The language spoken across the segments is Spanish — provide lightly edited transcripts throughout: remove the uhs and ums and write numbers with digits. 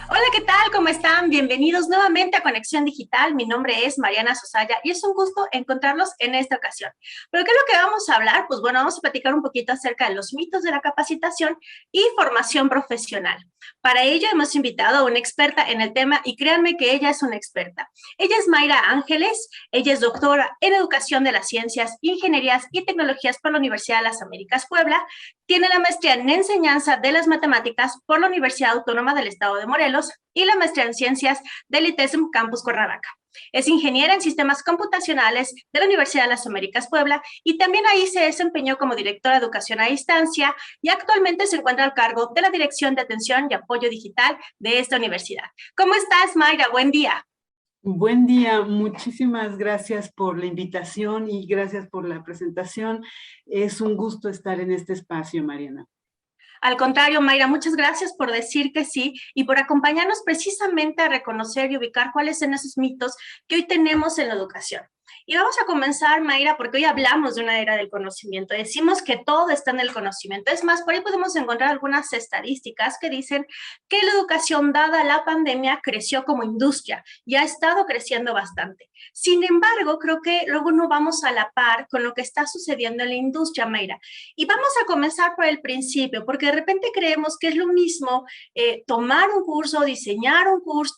Hola, ¿qué tal? ¿Cómo están? Bienvenidos nuevamente a Conexión Digital. Mi nombre es Mariana Sosaya y es un gusto encontrarlos en esta ocasión. ¿Pero qué es lo que vamos a hablar? Pues bueno, vamos a platicar un poquito acerca de los mitos de la capacitación y formación profesional. Para ello hemos invitado a una experta en el tema y créanme que ella es una experta. Ella es Mayra Ángeles, ella es doctora en Educación de las Ciencias, Ingenierías y Tecnologías por la Universidad de las Américas Puebla. Tiene la maestría en Enseñanza de las Matemáticas por la Universidad Autónoma del Estado de Morelos y la maestría en Ciencias del ITESM Campus Cuernavaca. Es ingeniera en sistemas computacionales de la Universidad de las Américas Puebla y también ahí se desempeñó como directora de educación a distancia y actualmente se encuentra al cargo de la Dirección de Atención y Apoyo Digital de esta universidad. ¿Cómo estás, Mayra? Buen día. Buen día, muchísimas gracias por la invitación y gracias por la presentación. Es un gusto estar en este espacio, Mariana. Al contrario, Mayra, muchas gracias por decir que sí y por acompañarnos precisamente a reconocer y ubicar cuáles son esos mitos que hoy tenemos en la educación. Y vamos a comenzar, Mayra, porque hoy hablamos de una era del conocimiento. Decimos que todo está en el conocimiento. Es más, por ahí podemos encontrar algunas estadísticas que dicen que la educación, dada la pandemia, creció como industria y ha estado creciendo bastante. Sin embargo, creo que luego no vamos a la par con lo que está sucediendo en la industria, Mayra. Y vamos a comenzar por el principio, porque de repente creemos que es lo mismo tomar un curso, diseñar un curso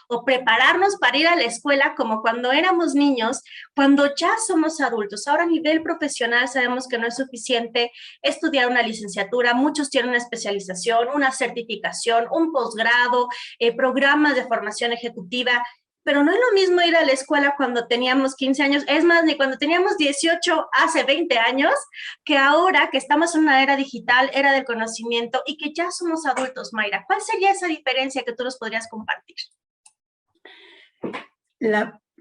o prepararnos para ir a la escuela como cuando éramos niños, cuando ya somos adultos. Ahora a nivel profesional sabemos que no es suficiente estudiar una licenciatura, muchos tienen una especialización, una certificación, un posgrado, programas de formación ejecutiva, pero no es lo mismo ir a la escuela cuando teníamos 15 años, es más, ni cuando teníamos 18 hace 20 años, que ahora que estamos en una era digital, era del conocimiento y que ya somos adultos, Mayra. ¿Cuál sería esa diferencia que tú nos podrías compartir?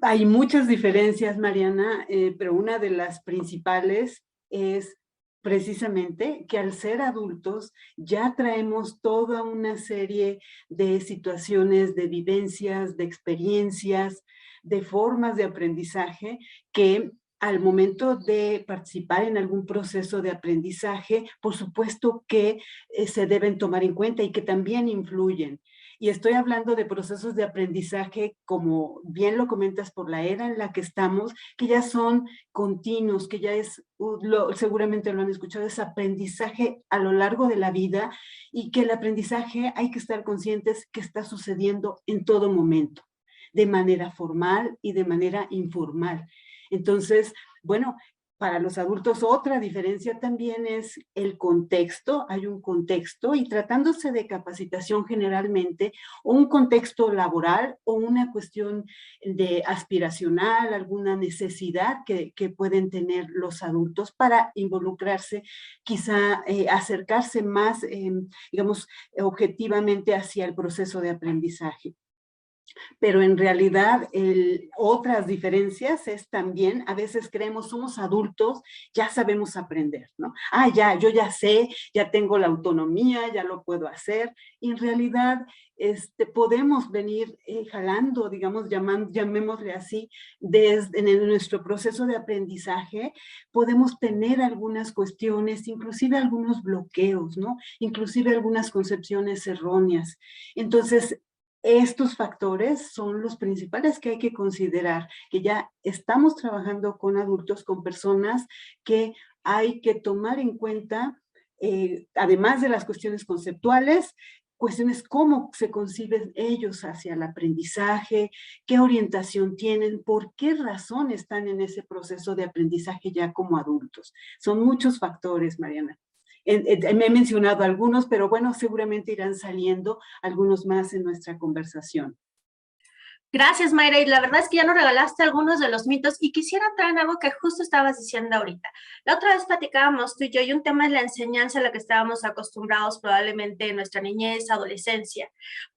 Hay muchas diferencias, Mariana, pero una de las principales es precisamente que al ser adultos ya traemos toda una serie de situaciones, de vivencias, de experiencias, de formas de aprendizaje que al momento de participar en algún proceso de aprendizaje, por supuesto que se deben tomar en cuenta y que también influyen. Y estoy hablando de procesos de aprendizaje, como bien lo comentas, por la era en la que estamos, que ya son continuos, que ya es, seguramente lo han escuchado, es aprendizaje a lo largo de la vida y que el aprendizaje hay que estar conscientes que está sucediendo en todo momento, de manera formal y de manera informal. Entonces, bueno, para los adultos otra diferencia también es el contexto. Hay un contexto y tratándose de capacitación generalmente, o un contexto laboral o una cuestión de aspiracional, alguna necesidad que pueden tener los adultos para involucrarse, quizá acercarse más, digamos, objetivamente hacia el proceso de aprendizaje. Pero en realidad otras diferencias es también, a veces creemos, somos adultos, ya sabemos aprender, ¿no? Yo ya sé, ya tengo la autonomía, ya lo puedo hacer, y en realidad podemos venir jalando, digamos, llamémosle así, en nuestro proceso de aprendizaje, podemos tener algunas cuestiones, inclusive algunos bloqueos, ¿no? Inclusive algunas concepciones erróneas. Entonces, estos factores son los principales que hay que considerar, que ya estamos trabajando con adultos, con personas que hay que tomar en cuenta, además de las cuestiones conceptuales, cuestiones cómo se conciben ellos hacia el aprendizaje, qué orientación tienen, por qué razón están en ese proceso de aprendizaje ya como adultos. Son muchos factores, Mariana. Me he mencionado algunos, pero bueno, seguramente irán saliendo algunos más en nuestra conversación. Gracias, Mayra. Y la verdad es que ya nos regalaste algunos de los mitos y quisiera traer algo que justo estabas diciendo ahorita. La otra vez platicábamos tú y yo y un tema es la enseñanza a la que estábamos acostumbrados probablemente en nuestra niñez, adolescencia.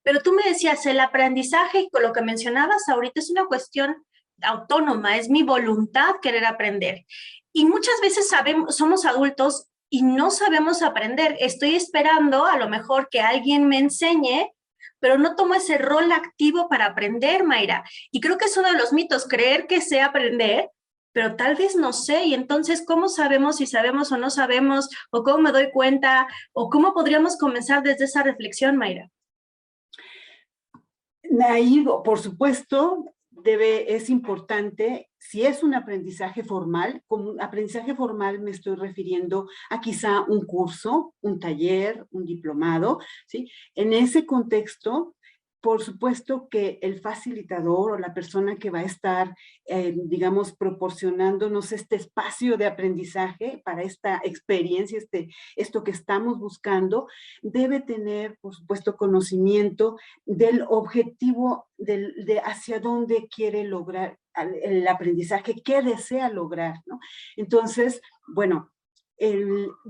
Pero tú me decías, el aprendizaje y con lo que mencionabas ahorita es una cuestión autónoma, es mi voluntad querer aprender. Y muchas veces somos adultos y no sabemos aprender. Estoy esperando a lo mejor que alguien me enseñe, pero no tomo ese rol activo para aprender, Mayra. Y creo que es uno de los mitos, creer que sé aprender, pero tal vez no sé. Y entonces, ¿cómo sabemos si sabemos o no sabemos? ¿O cómo me doy cuenta? ¿O cómo podríamos comenzar desde esa reflexión, Mayra? Ahí, por supuesto, es importante, si es un aprendizaje formal, con aprendizaje formal me estoy refiriendo a quizá un curso, un taller, un diplomado, ¿sí? En ese contexto, por supuesto que el facilitador o la persona que va a estar, digamos, proporcionándonos este espacio de aprendizaje para esta experiencia, esto que estamos buscando, debe tener, por supuesto, conocimiento del objetivo de hacia dónde quiere lograr el aprendizaje, qué desea lograr, ¿no? Entonces, bueno,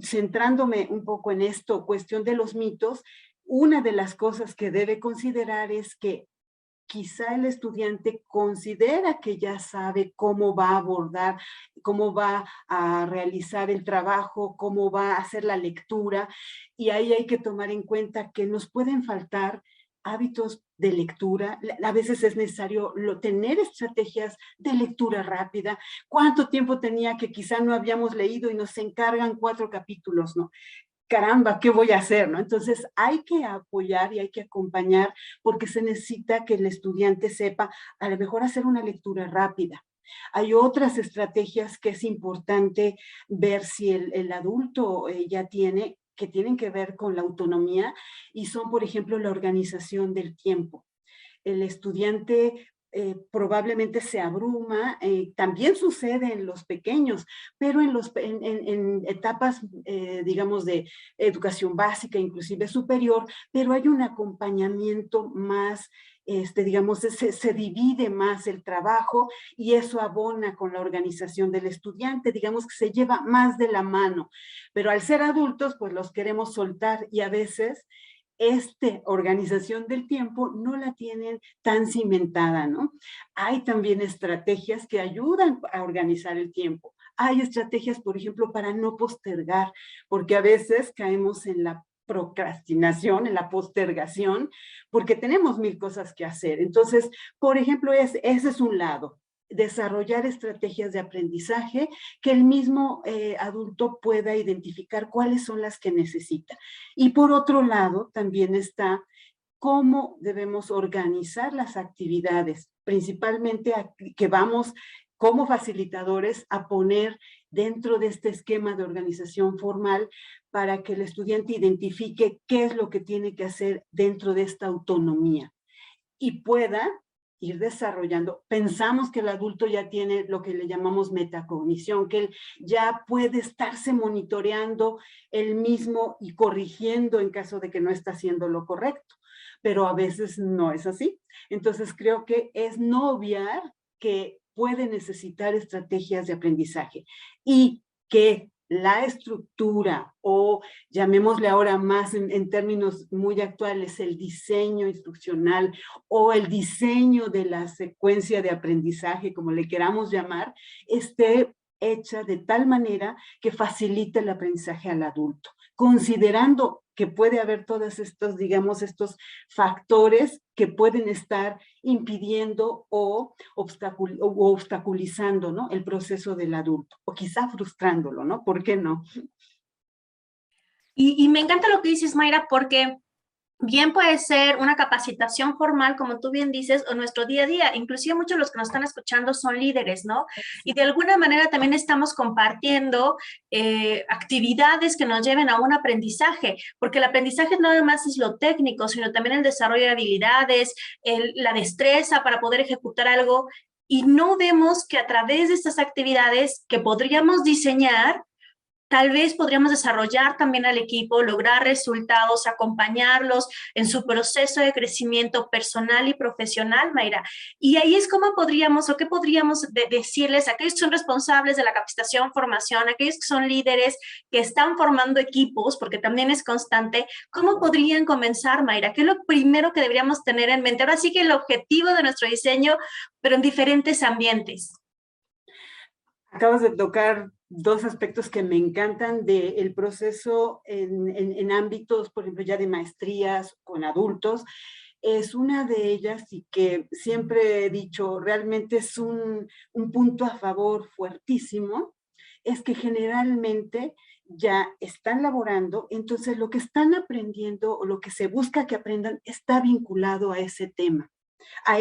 centrándome un poco en esto, cuestión de los mitos, una de las cosas que debe considerar es que quizá el estudiante considera que ya sabe cómo va a abordar, cómo va a realizar el trabajo, cómo va a hacer la lectura, y ahí hay que tomar en cuenta que nos pueden faltar hábitos de lectura. A veces es necesario tener estrategias de lectura rápida. ¿Cuánto tiempo tenía que quizá no habíamos leído y nos encargan 4 capítulos, ¿no? Caramba, ¿qué voy a hacer? ¿No? Entonces hay que apoyar y hay que acompañar porque se necesita que el estudiante sepa a lo mejor hacer una lectura rápida. Hay otras estrategias que es importante ver si el adulto ya tiene, que tienen que ver con la autonomía y son, por ejemplo, la organización del tiempo. El estudiante probablemente se abruma, también sucede en los pequeños, pero en etapas, digamos, de educación básica, inclusive superior, pero hay un acompañamiento más, digamos, se divide más el trabajo y eso abona con la organización del estudiante, digamos que se lleva más de la mano, pero al ser adultos, pues los queremos soltar y a veces esta organización del tiempo no la tienen tan cimentada, ¿no? Hay también estrategias que ayudan a organizar el tiempo. Hay estrategias, por ejemplo, para no postergar, porque a veces caemos en la procrastinación, en la postergación, porque tenemos mil cosas que hacer. Entonces, por ejemplo, ese es un lado, desarrollar estrategias de aprendizaje que el mismo adulto pueda identificar cuáles son las que necesita. Y por otro lado, también está cómo debemos organizar las actividades, principalmente que vamos como facilitadores a poner dentro de este esquema de organización formal para que el estudiante identifique qué es lo que tiene que hacer dentro de esta autonomía y pueda ir desarrollando. Pensamos que el adulto ya tiene lo que le llamamos metacognición, que él ya puede estarse monitoreando él mismo y corrigiendo en caso de que no está haciendo lo correcto, pero a veces no es así. Entonces creo que es no obviar que puede necesitar estrategias de aprendizaje y que la estructura o llamémosle ahora más en términos muy actuales el diseño instruccional o el diseño de la secuencia de aprendizaje, como le queramos llamar, esté hecha de tal manera que facilite el aprendizaje al adulto, considerando que puede haber todos estos, digamos, estos factores que pueden estar impidiendo o obstaculizando, ¿no?, el proceso del adulto, o quizá frustrándolo, ¿no? ¿Por qué no? Y me encanta lo que dices, Mayra, porque bien puede ser una capacitación formal, como tú bien dices, o nuestro día a día. Inclusive muchos de los que nos están escuchando son líderes, ¿no? Y de alguna manera también estamos compartiendo actividades que nos lleven a un aprendizaje, porque el aprendizaje no nada más es lo técnico, sino también el desarrollo de habilidades, la destreza para poder ejecutar algo. Y no vemos que a través de estas actividades que podríamos diseñar, tal vez podríamos desarrollar también al equipo, lograr resultados, acompañarlos en su proceso de crecimiento personal y profesional, Mayra. Y ahí es como podríamos, o qué podríamos decirles a aquellos que son responsables de la capacitación, formación, aquellos que son líderes, que están formando equipos, porque también es constante, ¿cómo podrían comenzar, Mayra? ¿Qué es lo primero que deberíamos tener en mente? Ahora sí que el objetivo de nuestro diseño, pero en diferentes ambientes. Acabas de tocar dos aspectos que me encantan del proceso en ámbitos, por ejemplo, ya de maestrías con adultos. Es una de ellas y que siempre he dicho, realmente es un punto a favor fuertísimo, es que generalmente ya están laborando, entonces lo que están aprendiendo o lo que se busca que aprendan está vinculado a ese tema. a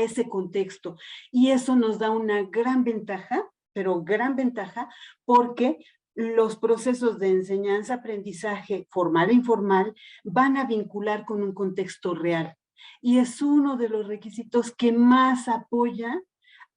ese contexto. Y eso nos da una gran ventaja, pero gran ventaja, porque los procesos de enseñanza-aprendizaje formal e informal van a vincular con un contexto real. Y es uno de los requisitos que más apoya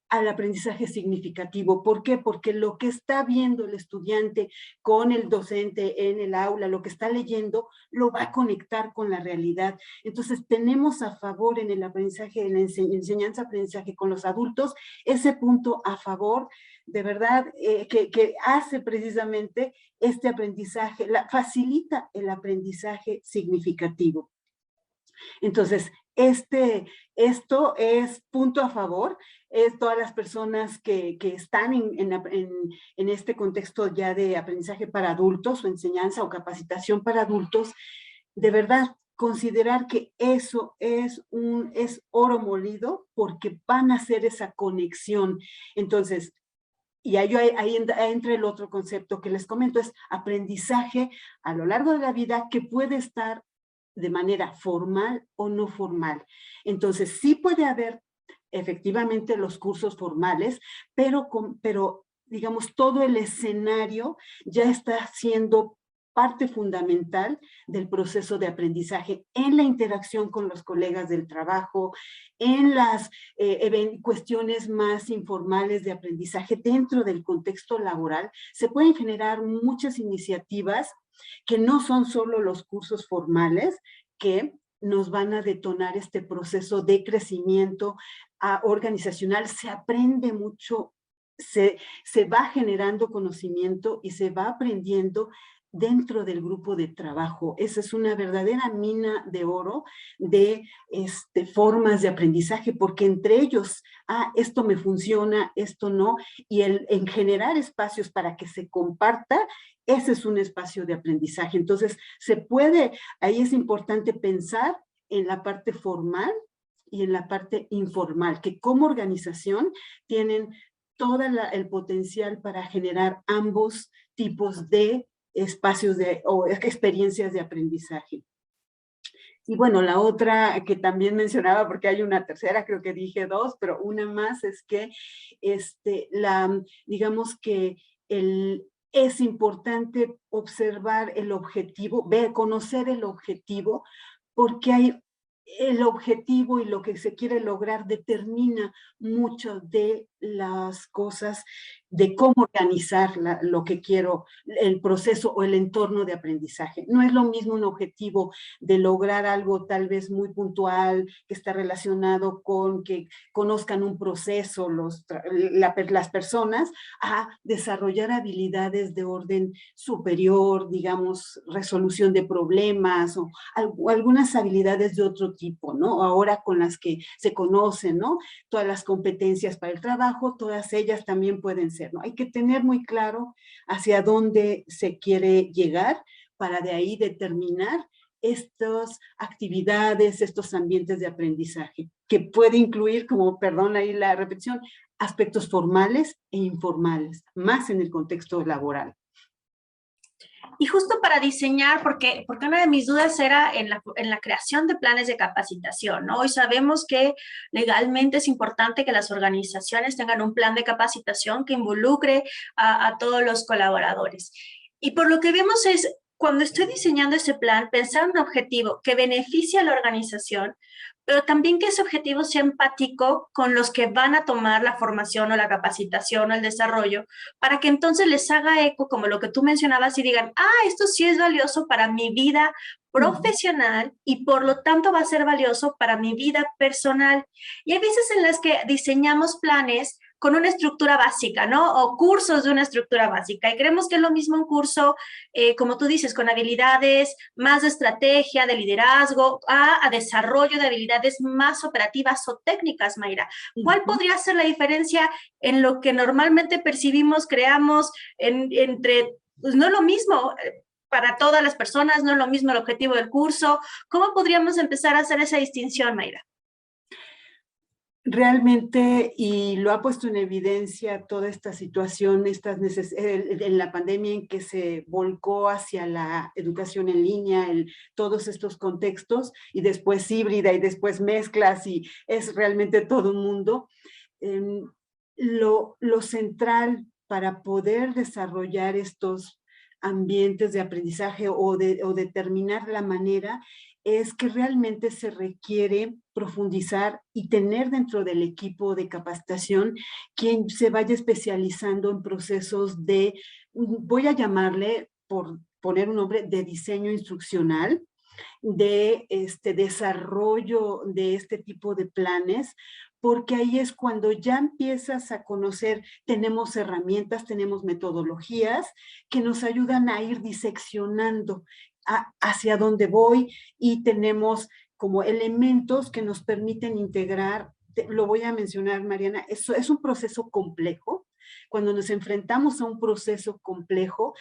al aprendizaje significativo. ¿Por qué? Porque lo que está viendo el estudiante con el docente en el aula, lo que está leyendo, lo va a conectar con la realidad. Entonces, tenemos a favor en el aprendizaje, en la enseñanza-aprendizaje con los adultos, ese punto a favor, de verdad, que hace precisamente este aprendizaje, facilita el aprendizaje significativo. Entonces, esto es punto a favor, es todas las personas que están en este contexto ya de aprendizaje para adultos o enseñanza o capacitación para adultos, de verdad, considerar que eso es oro molido porque van a hacer esa conexión. Entonces, y ahí entra el otro concepto que les comento, es aprendizaje a lo largo de la vida que puede estar de manera formal o no formal. Entonces, sí puede haber efectivamente los cursos formales, pero digamos, todo el escenario ya está siendo parte fundamental del proceso de aprendizaje en la interacción con los colegas del trabajo, en las cuestiones más informales de aprendizaje dentro del contexto laboral. Se pueden generar muchas iniciativas que no son solo los cursos formales que nos van a detonar este proceso de crecimiento organizacional. Se aprende mucho, se va generando conocimiento y se va aprendiendo dentro del grupo de trabajo. Esa es una verdadera mina de oro de formas de aprendizaje, porque entre ellos, esto me funciona, esto no, y en generar espacios para que se comparta, ese es un espacio de aprendizaje. Entonces, ahí es importante pensar en la parte formal y en la parte informal, que como organización tienen todo el potencial para generar ambos tipos de espacios o experiencias de aprendizaje. Y bueno, la otra que también mencionaba, porque hay una tercera, creo que dije dos, pero una más es que, digamos que es importante observar el objetivo, conocer el objetivo, porque el objetivo y lo que se quiere lograr determina mucho de las cosas, de cómo organizar lo que quiero, el proceso o el entorno de aprendizaje. No es lo mismo un objetivo de lograr algo tal vez muy puntual, que está relacionado con que conozcan un proceso las personas, a desarrollar habilidades de orden superior, digamos, resolución de problemas o algunas habilidades de otro tipo, ¿no? Ahora con las que se conocen, ¿no? Todas las competencias para el trabajo, todas ellas también pueden ser, ¿no? Hay que tener muy claro hacia dónde se quiere llegar para de ahí determinar estas actividades, estos ambientes de aprendizaje, que puede incluir, perdón ahí la repetición, aspectos formales e informales, más en el contexto laboral. Y justo para diseñar, porque una de mis dudas era en la creación de planes de capacitación, ¿no? Hoy sabemos que legalmente es importante que las organizaciones tengan un plan de capacitación que involucre a todos los colaboradores. Y por lo que vemos es, cuando estoy diseñando ese plan, pensar en un objetivo que beneficie a la organización, pero también que ese objetivo sea empático con los que van a tomar la formación o la capacitación o el desarrollo, para que entonces les haga eco, como lo que tú mencionabas, y digan, esto sí es valioso para mi vida profesional y por lo tanto va a ser valioso para mi vida personal. Y hay veces en las que diseñamos planes con una estructura básica, ¿no? O cursos de una estructura básica. Y creemos que es lo mismo un curso, como tú dices, con habilidades más de estrategia, de liderazgo, a desarrollo de habilidades más operativas o técnicas, Mayra. ¿Cuál podría ser la diferencia en lo que normalmente percibimos, creamos entre, pues no es lo mismo para todas las personas, no es lo mismo el objetivo del curso? ¿Cómo podríamos empezar a hacer esa distinción, Mayra? Realmente, y lo ha puesto en evidencia toda esta situación, en la pandemia en que se volcó hacia la educación en línea, todos estos contextos, y después híbrida, y después mezclas, y es realmente todo un mundo. Lo central para poder desarrollar estos ambientes de aprendizaje o determinar la manera es que realmente se requiere profundizar y tener dentro del equipo de capacitación quien se vaya especializando en procesos de, voy a llamarle, por poner un nombre, de diseño instruccional, de desarrollo de este tipo de planes, porque ahí es cuando ya empiezas a conocer, tenemos herramientas, tenemos metodologías que nos ayudan a ir diseccionando hacia dónde voy, y tenemos como elementos que nos permiten integrar. Lo voy a mencionar, Mariana, eso es un proceso complejo. Cuando nos enfrentamos a un proceso complejo,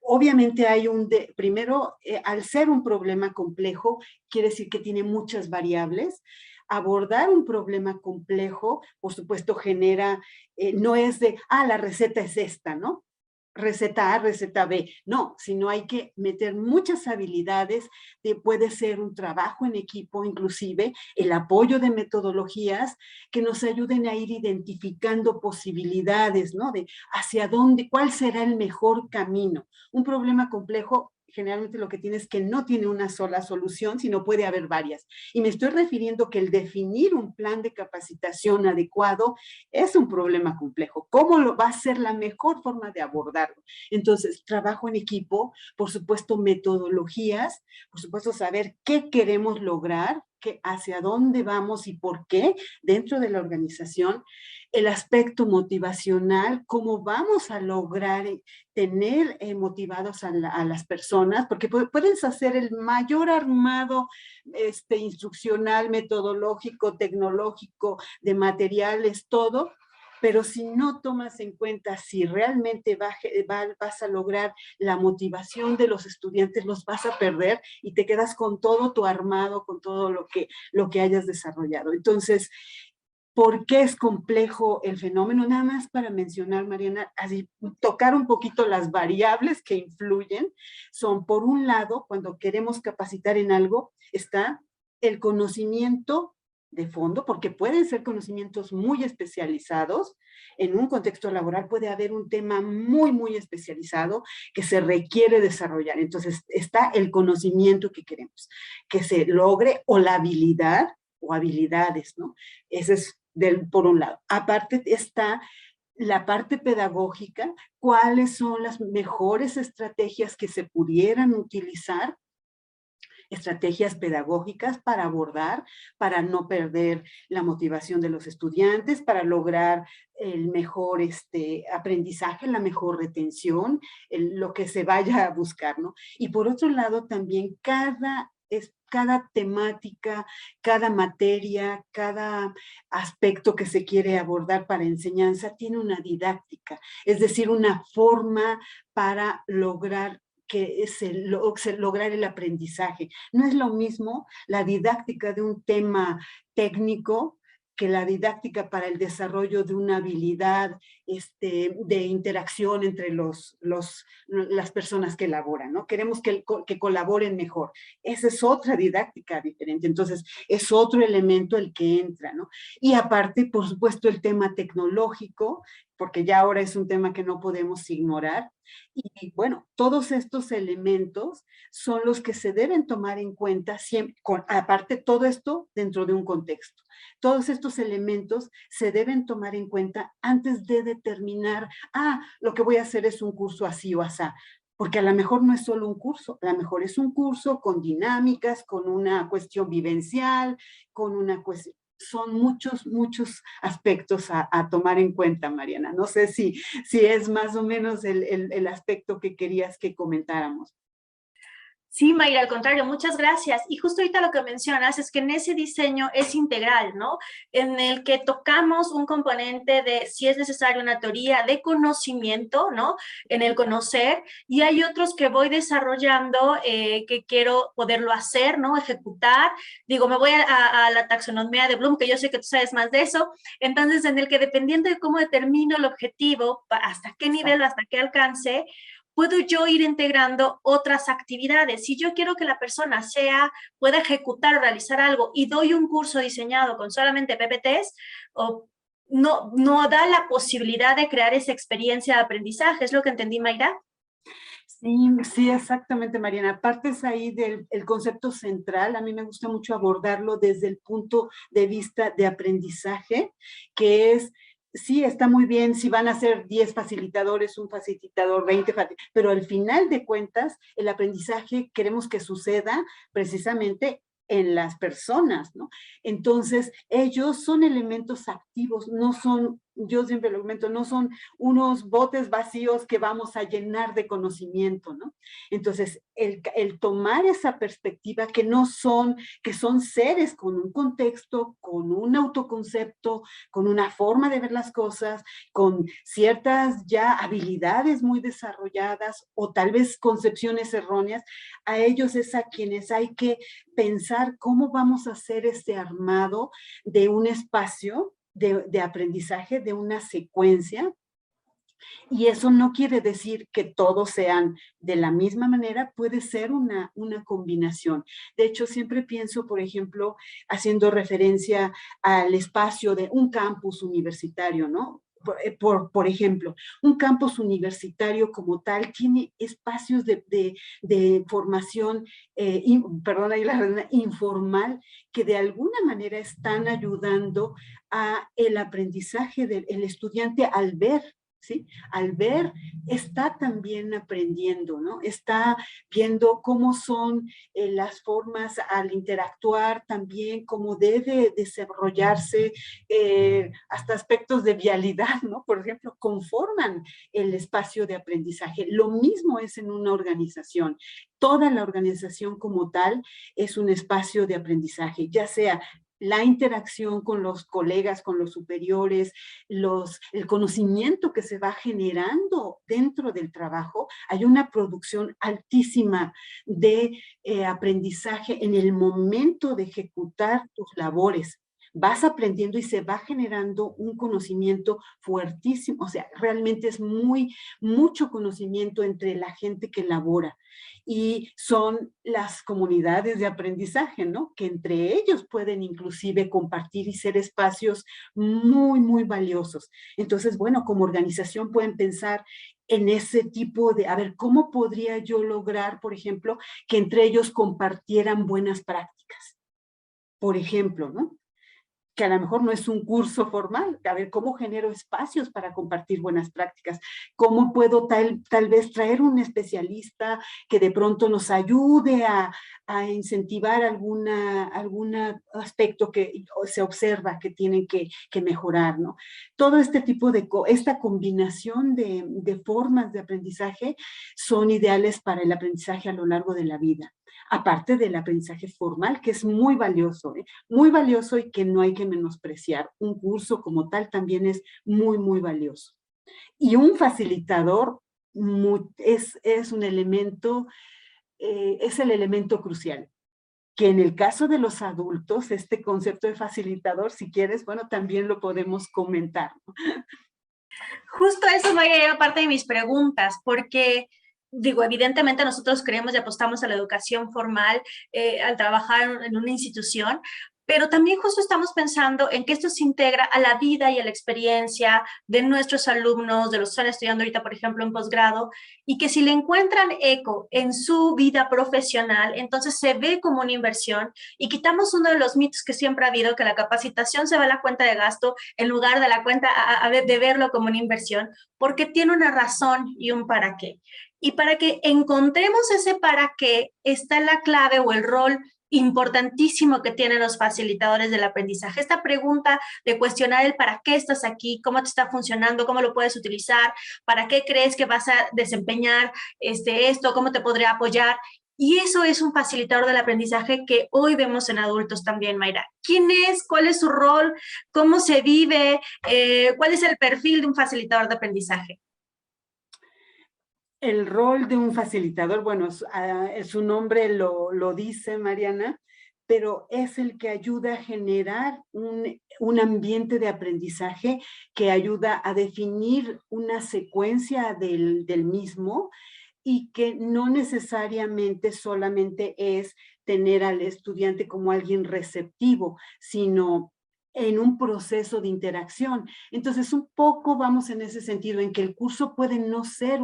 obviamente hay primero, al ser un problema complejo, quiere decir que tiene muchas variables. Abordar un problema complejo, por supuesto, genera, no es de, la receta es esta, ¿no? Receta A, receta B. No, sino hay que meter muchas habilidades, puede ser un trabajo en equipo, inclusive el apoyo de metodologías que nos ayuden a ir identificando posibilidades, ¿no? De hacia dónde, cuál será el mejor camino. Un problema complejo generalmente lo que tiene es que no tiene una sola solución, sino puede haber varias. Y me estoy refiriendo que el definir un plan de capacitación adecuado es un problema complejo. ¿Cómo lo va a ser la mejor forma de abordarlo? Entonces, trabajo en equipo, por supuesto, metodologías, por supuesto, saber qué queremos lograr, hacia dónde vamos y por qué dentro de la organización, el aspecto motivacional, cómo vamos a lograr tener motivados a las personas, porque puedes hacer el mayor armado instruccional, metodológico, tecnológico, de materiales, todo, pero si no tomas en cuenta si realmente vas a lograr la motivación de los estudiantes, los vas a perder y te quedas con todo tu armado, con todo lo que hayas desarrollado. Entonces, ¿por qué es complejo el fenómeno? Nada más para mencionar, Mariana, así tocar un poquito las variables que influyen. Son, por un lado, cuando queremos capacitar en algo, está el conocimiento de fondo, porque pueden ser conocimientos muy especializados. En un contexto laboral puede haber un tema muy, muy especializado que se requiere desarrollar. Entonces, está el conocimiento que queremos que se logre, o la habilidad o habilidades, ¿no? Ese es por un lado. Aparte está la parte pedagógica, cuáles son las mejores estrategias que se pudieran utilizar, estrategias pedagógicas para abordar, para no perder la motivación de los estudiantes, para lograr el mejor aprendizaje, la mejor retención, lo que se vaya a buscar, ¿no? Y por otro lado, también cada temática, cada materia, cada aspecto que se quiere abordar para enseñanza tiene una didáctica, es decir, una forma para lograr lograr el aprendizaje. No es lo mismo la didáctica de un tema técnico que la didáctica para el desarrollo de una habilidad de interacción entre las personas que elaboran, ¿no? Queremos que colaboren mejor. Esa es otra didáctica diferente. Entonces, es otro elemento el que entra, ¿no? Y aparte, por supuesto, el tema tecnológico, porque ya ahora es un tema que no podemos ignorar. Y bueno, todos estos elementos son los que se deben tomar en cuenta siempre, aparte todo esto dentro de un contexto. Todos estos elementos se deben tomar en cuenta antes de determinar, lo que voy a hacer es un curso así o asá. Porque a lo mejor no es solo un curso, a lo mejor es un curso con dinámicas, con una cuestión vivencial, con una cuestión, son muchos, muchos aspectos a tomar en cuenta, Mariana. No sé si es más o menos el aspecto que querías que comentáramos. Sí, Mayra, al contrario, muchas gracias. Y justo ahorita lo que mencionas es que en ese diseño es integral, ¿no? En el que tocamos un componente de, si es necesario, una teoría de conocimiento, ¿no? En el conocer, y hay otros que voy desarrollando que quiero poderlo hacer, ¿no? Ejecutar. Digo, me voy a la taxonomía de Bloom, que yo sé que tú sabes más de eso. Entonces, en el que dependiendo de cómo determino el objetivo, hasta qué nivel, hasta qué alcance, puedo yo ir integrando otras actividades. Si yo quiero que la persona pueda ejecutar o realizar algo y doy un curso diseñado con solamente PPTs, o no da la posibilidad de crear esa experiencia de aprendizaje. ¿Es lo que entendí, Mayra? Sí, sí, exactamente, Mariana. Partes ahí del el concepto central. A mí me gusta mucho abordarlo desde el punto de vista de aprendizaje, que es, sí, está muy bien si van a ser 10 facilitadores, un facilitador, 20, pero al final de cuentas, el aprendizaje queremos que suceda precisamente en las personas, ¿no? Entonces, ellos son elementos activos, no son, yo siempre lo comento, no son unos botes vacíos que vamos a llenar de conocimiento, ¿no? Entonces, el tomar esa perspectiva que son seres con un contexto, con un autoconcepto, con una forma de ver las cosas, con ciertas ya habilidades muy desarrolladas o tal vez concepciones erróneas, a ellos es a quienes hay que pensar cómo vamos a hacer este armado de un espacio de aprendizaje, de una secuencia, y eso no quiere decir que todos sean de la misma manera, puede ser una combinación. De hecho, siempre pienso, por ejemplo, haciendo referencia al espacio de un campus universitario, ¿no? Por ejemplo, un campus universitario como tal tiene espacios de formación, perdón, ahí la redundancia, informal, que de alguna manera están ayudando a el aprendizaje del el estudiante al ver, ¿sí? Al ver, está también aprendiendo, ¿no? Está viendo cómo son las formas al interactuar también, cómo debe desarrollarse, hasta aspectos de vialidad, ¿no? Por ejemplo, conforman el espacio de aprendizaje. Lo mismo es en una organización. Toda la organización como tal es un espacio de aprendizaje, ya sea la interacción con los colegas, con los superiores, el conocimiento que se va generando dentro del trabajo. Hay una producción altísima de aprendizaje en el momento de ejecutar tus labores. Vas aprendiendo y se va generando un conocimiento fuertísimo, o sea, realmente es mucho conocimiento entre la gente que labora, y son las comunidades de aprendizaje, ¿no? Que entre ellos pueden inclusive compartir y ser espacios muy valiosos. Entonces, bueno, como organización pueden pensar en ese tipo de, a ver, ¿cómo podría yo lograr, por ejemplo, que entre ellos compartieran buenas prácticas? Por ejemplo, ¿no? Que a lo mejor no es un curso formal, a ver cómo genero espacios para compartir buenas prácticas, cómo puedo tal vez traer un especialista que de pronto nos ayude a incentivar algún aspecto que se observa que tienen que mejorar, ¿no? Todo este tipo esta combinación de formas de aprendizaje son ideales para el aprendizaje a lo largo de la vida, aparte del aprendizaje formal, que es muy valioso y que no hay que menospreciar. Un curso como tal también es muy valioso. Y un facilitador es un elemento, es el elemento crucial, que en el caso de los adultos, este concepto de facilitador, si quieres, bueno, también lo podemos comentar, ¿no? Justo eso va a ir a parte de mis preguntas, porque digo, evidentemente nosotros creemos y apostamos a la educación formal al trabajar en una institución, pero también justo estamos pensando en que esto se integra a la vida y a la experiencia de nuestros alumnos, de los que están estudiando ahorita, por ejemplo, en posgrado, y que si le encuentran eco en su vida profesional, entonces se ve como una inversión y quitamos uno de los mitos que siempre ha habido, que la capacitación se va a la cuenta de gasto en lugar de la cuenta de verlo como una inversión, porque tiene una razón y un para qué. Y para que encontremos ese para qué está la clave o el rol importantísimo que tienen los facilitadores del aprendizaje. Esta pregunta de cuestionar el para qué estás aquí, cómo te está funcionando, cómo lo puedes utilizar, para qué crees que vas a desempeñar esto, cómo te podría apoyar. Y eso es un facilitador del aprendizaje que hoy vemos en adultos también, Mayra. ¿Quién es? ¿Cuál es su rol? ¿Cómo se vive? ¿Cuál es el perfil de un facilitador de aprendizaje? El rol de un facilitador, bueno, su nombre lo dice, Mariana, pero es el que ayuda a generar un ambiente de aprendizaje que ayuda a definir una secuencia del mismo y que no necesariamente solamente es tener al estudiante como alguien receptivo, sino en un proceso de interacción. Entonces, un poco vamos en ese sentido, en que el curso puede no ser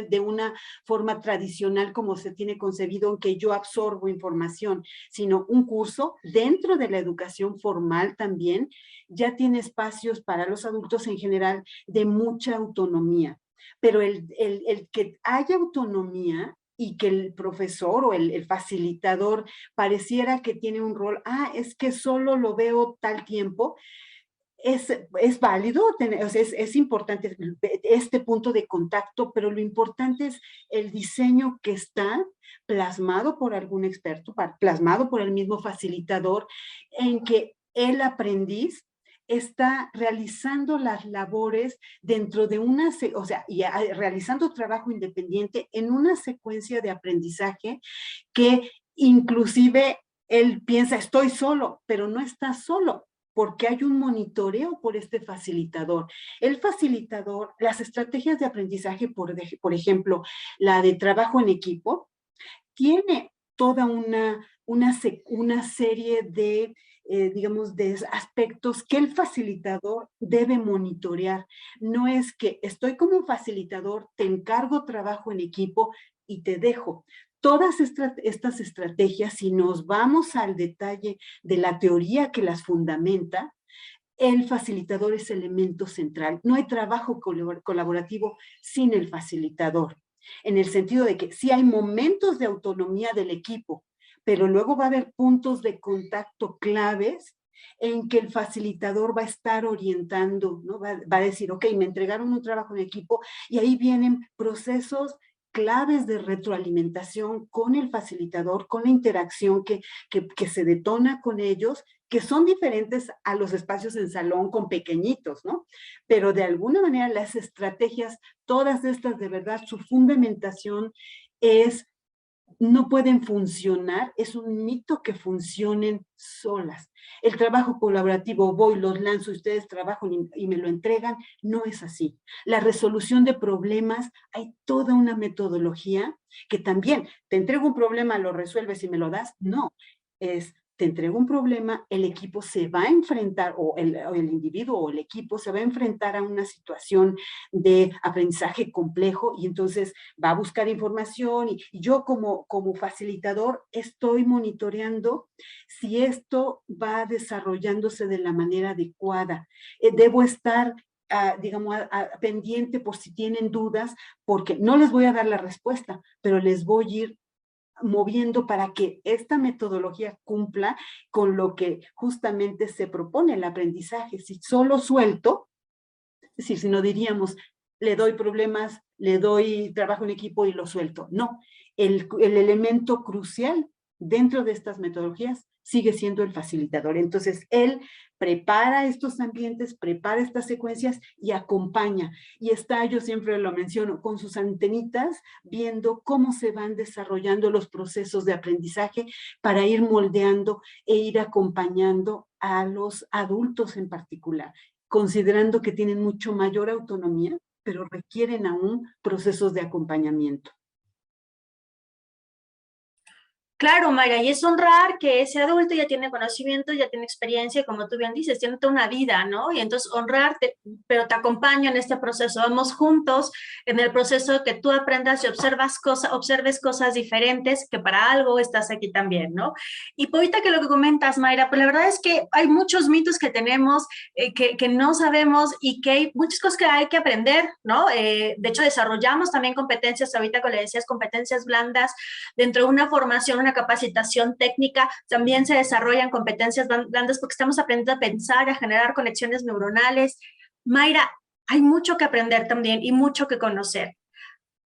de una forma tradicional como se tiene concebido, en que yo absorbo información, sino un curso dentro de la educación formal también ya tiene espacios para los adultos en general de mucha autonomía. Pero el que haya autonomía y que el profesor o el facilitador pareciera que tiene un rol, es que solo lo veo tal tiempo, es válido, o sea, es importante este punto de contacto, pero lo importante es el diseño que está plasmado por algún experto, plasmado por el mismo facilitador, en que el aprendiz está realizando las labores dentro de o sea, realizando trabajo independiente en una secuencia de aprendizaje que inclusive él piensa, estoy solo, pero no está solo, porque hay un monitoreo por este facilitador. El facilitador, las estrategias de aprendizaje, por ejemplo, la de trabajo en equipo, tiene toda una serie de, digamos, de aspectos que el facilitador debe monitorear. No es que estoy como un facilitador, te encargo trabajo en equipo y te dejo. Todas estas estrategias, si nos vamos al detalle de la teoría que las fundamenta, el facilitador es elemento central. No hay trabajo colaborativo sin el facilitador, en el sentido de que sí hay momentos de autonomía del equipo, pero luego va a haber puntos de contacto claves en que el facilitador va a estar orientando, ¿no? Va a decir, ok, me entregaron un trabajo en equipo y ahí vienen procesos claves de retroalimentación con el facilitador, con la interacción que se detona con ellos, que son diferentes a los espacios en salón con pequeñitos, ¿no? Pero de alguna manera las estrategias, todas estas de verdad, su fundamentación no pueden funcionar, es un mito que funcionen solas. El trabajo colaborativo, voy, los lanzo, ustedes trabajan y me lo entregan, no es así. La resolución de problemas, hay toda una metodología que también, te entrego un problema, lo resuelves y me lo das, no, te entrego un problema, el equipo se va a enfrentar, o el individuo o el equipo se va a enfrentar a una situación de aprendizaje complejo y entonces va a buscar información y yo como facilitador estoy monitoreando si esto va desarrollándose de la manera adecuada. Debo estar digamos, pendiente por si tienen dudas, porque no les voy a dar la respuesta, pero les voy a ir moviendo para que esta metodología cumpla con lo que justamente se propone el aprendizaje. Si solo suelto, es decir, si no diríamos, le doy problemas, le doy trabajo en equipo y lo suelto. No, el elemento crucial dentro de estas metodologías sigue siendo el facilitador. Entonces, él prepara estos ambientes, prepara estas secuencias y acompaña. Y está, yo siempre lo menciono, con sus antenitas, viendo cómo se van desarrollando los procesos de aprendizaje para ir moldeando e ir acompañando a los adultos en particular, considerando que tienen mucho mayor autonomía, pero requieren aún procesos de acompañamiento. Claro, Mayra, y es honrar que ese adulto ya tiene conocimiento, ya tiene experiencia, y como tú bien dices, tiene toda una vida, ¿no? Y entonces honrarte, pero te acompaño en este proceso. Vamos juntos en el proceso que tú aprendas y observes cosas diferentes, que para algo estás aquí también, ¿no? Y ahorita que lo que comentas, Mayra, pues la verdad es que hay muchos mitos que tenemos, que no sabemos y que hay muchas cosas que hay que aprender, ¿no? De hecho, desarrollamos también competencias, ahorita que le decías, competencias blandas, dentro de una formación, una capacitación técnica, también se desarrollan competencias blandas porque estamos aprendiendo a pensar, a generar conexiones neuronales. Mayra, hay mucho que aprender también y mucho que conocer.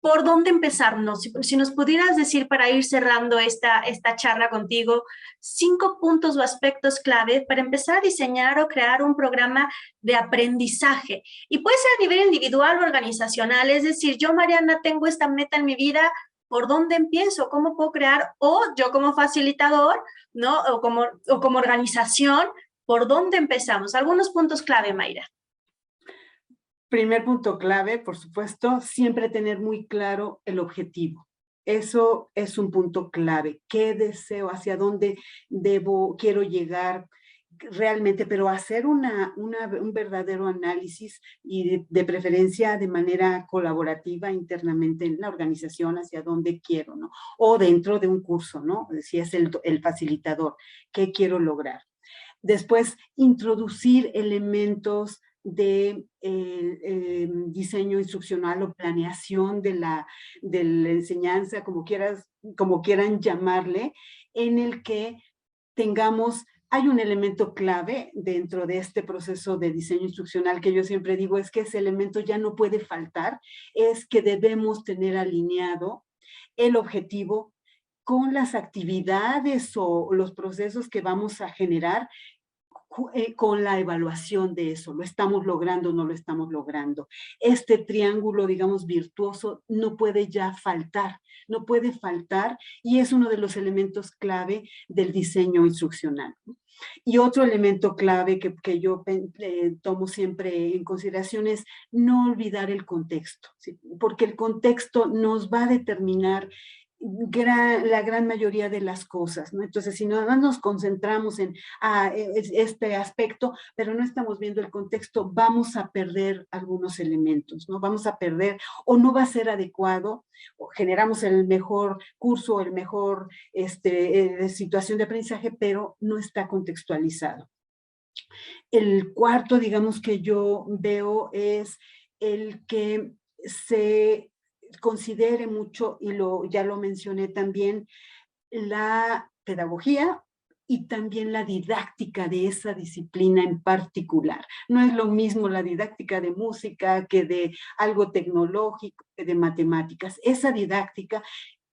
¿por dónde empezarnos? Si nos pudieras decir para ir cerrando esta charla contigo, 5 puntos o aspectos clave para empezar a diseñar o crear un programa de aprendizaje. Y puede ser a nivel individual o organizacional, es decir, yo, Mariana, tengo esta meta en mi vida, ¿por dónde empiezo? ¿Cómo puedo crear? O yo como facilitador, ¿no? O como organización, ¿por dónde empezamos? Algunos puntos clave, Mayra. Primer punto clave, por supuesto, siempre tener muy claro el objetivo. Eso es un punto clave. ¿Qué deseo? ¿Hacia dónde quiero llegar realmente? Pero hacer un verdadero análisis y de preferencia de manera colaborativa internamente en la organización hacia dónde quiero, ¿no? O dentro de un curso, ¿no? Si es el facilitador, ¿qué quiero lograr? Después, introducir elementos de diseño instruccional o planeación de la enseñanza, como quieran llamarle, en el que hay un elemento clave dentro de este proceso de diseño instruccional que yo siempre digo es que ese elemento ya no puede faltar, es que debemos tener alineado el objetivo con las actividades o los procesos que vamos a generar con la evaluación de eso, ¿lo estamos logrando o no lo estamos logrando? Este triángulo, digamos, virtuoso no puede ya faltar, no puede faltar y es uno de los elementos clave del diseño instruccional. Y otro elemento clave que yo tomo siempre en consideración es no olvidar el contexto, ¿sí? Porque el contexto nos va a determinar la gran mayoría de las cosas, ¿no? Entonces, si nada más nos concentramos en este aspecto, pero no estamos viendo el contexto, vamos a perder algunos elementos, ¿no? Vamos a perder o no va a ser adecuado, o generamos el mejor curso, el mejor situación de aprendizaje, pero no está contextualizado. El cuarto, digamos, que yo veo es el que se considere mucho, y ya lo mencioné también, la pedagogía y también la didáctica de esa disciplina en particular. No es lo mismo la didáctica de música que de algo tecnológico, que de matemáticas. Esa didáctica,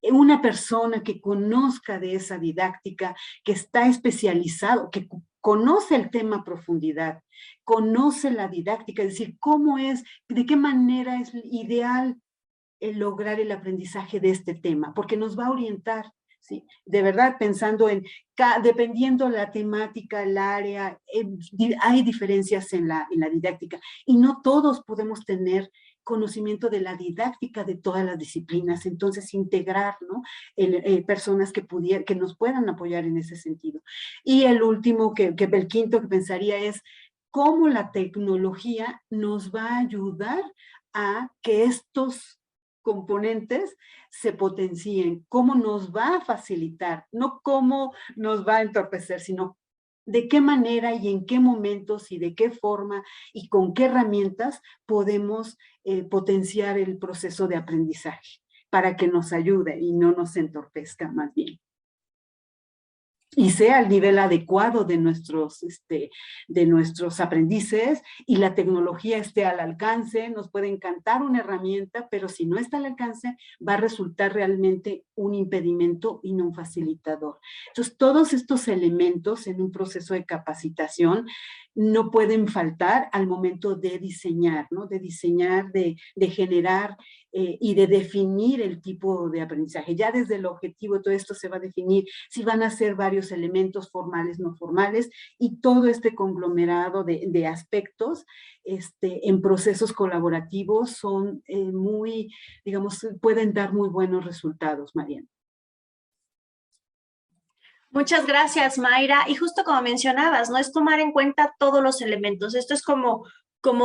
una persona que conozca de esa didáctica, que está especializado, que conoce el tema a profundidad, conoce la didáctica, es decir, cómo es, de qué manera es ideal lograr el aprendizaje de este tema, porque nos va a orientar, ¿sí? De verdad, pensando dependiendo la temática, el área, hay diferencias en la didáctica, y no todos podemos tener conocimiento de la didáctica de todas las disciplinas, entonces integrar, ¿no? Personas que nos puedan apoyar en ese sentido. Y el último, el quinto que pensaría es cómo la tecnología nos va a ayudar a que estos componentes se potencien, cómo nos va a facilitar, no cómo nos va a entorpecer, sino de qué manera y en qué momentos y de qué forma y con qué herramientas podemos potenciar el proceso de aprendizaje para que nos ayude y no nos entorpezca más bien. Y sea al nivel adecuado de nuestros aprendices y la tecnología esté al alcance. Nos puede encantar una herramienta, pero si no está al alcance, va a resultar realmente un impedimento y no un facilitador. Entonces, todos estos elementos en un proceso de capacitación no pueden faltar al momento de diseñar, ¿no? De diseñar, de generar y de definir el tipo de aprendizaje. Ya desde el objetivo todo esto se va a definir si van a ser varios elementos formales, no formales, y todo este conglomerado de aspectos en procesos colaborativos son muy, digamos, pueden dar muy buenos resultados, Mariana. Muchas gracias, Mayra. Y justo como mencionabas, ¿no? Es tomar en cuenta todos los elementos. Esto es como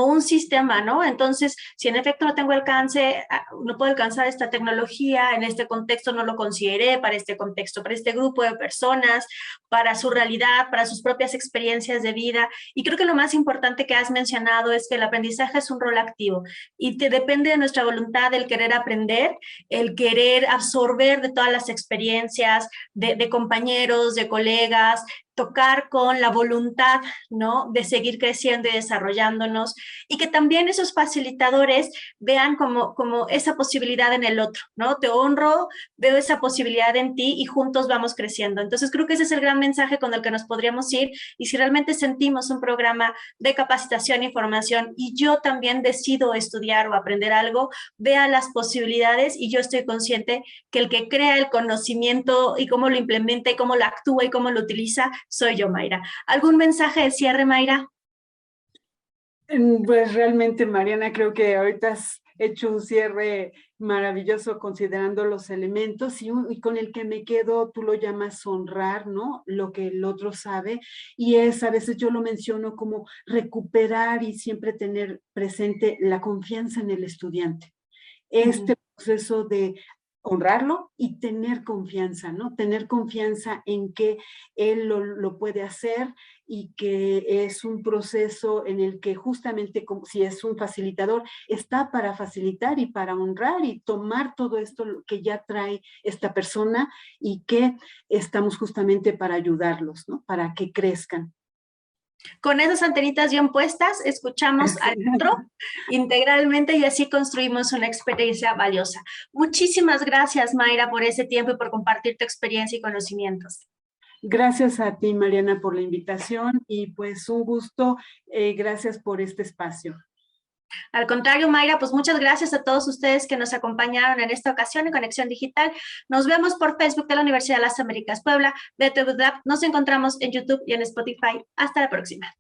un sistema, ¿no? Entonces, si en efecto no tengo alcance, no puedo alcanzar esta tecnología, en este contexto no lo consideré, para este contexto, para este grupo de personas, para su realidad, para sus propias experiencias de vida. Y creo que lo más importante que has mencionado es que el aprendizaje es un rol activo y que depende de nuestra voluntad el querer aprender, el querer absorber de todas las experiencias de compañeros, de colegas, tocar con la voluntad, ¿no? De seguir creciendo y desarrollándonos, y que también esos facilitadores vean como esa posibilidad en el otro, ¿no? Te honro, veo esa posibilidad en ti y juntos vamos creciendo. Entonces creo que ese es el gran mensaje con el que nos podríamos ir, y si realmente sentimos un programa de capacitación y formación y yo también decido estudiar o aprender algo, vea las posibilidades, y yo estoy consciente que el que crea el conocimiento y cómo lo implementa y cómo lo actúa y cómo lo utiliza soy yo, Mayra. ¿Algún mensaje de cierre, Mayra? Pues realmente, Mariana, creo que ahorita has hecho un cierre maravilloso considerando los elementos, y con el que me quedo, tú lo llamas honrar, ¿no? Lo que el otro sabe, y a veces yo lo menciono como recuperar y siempre tener presente la confianza en el estudiante. Este proceso de honrarlo y tener confianza, ¿no? Tener confianza en que él lo puede hacer, y que es un proceso en el que justamente, como si es un facilitador, está para facilitar y para honrar y tomar todo esto que ya trae esta persona, y que estamos justamente para ayudarlos, ¿no? Para que crezcan. Con esas antenitas bien puestas, escuchamos al otro integralmente y así construimos una experiencia valiosa. Muchísimas gracias, Mayra, por ese tiempo y por compartir tu experiencia y conocimientos. Gracias a ti, Mariana, por la invitación, y pues un gusto. Gracias por este espacio. Al contrario, Mayra, pues muchas gracias a todos ustedes que nos acompañaron en esta ocasión en Conexión Digital. Nos vemos por Facebook de la Universidad de las Américas Puebla, de TVDAP. Nos encontramos en YouTube y en Spotify. Hasta la próxima.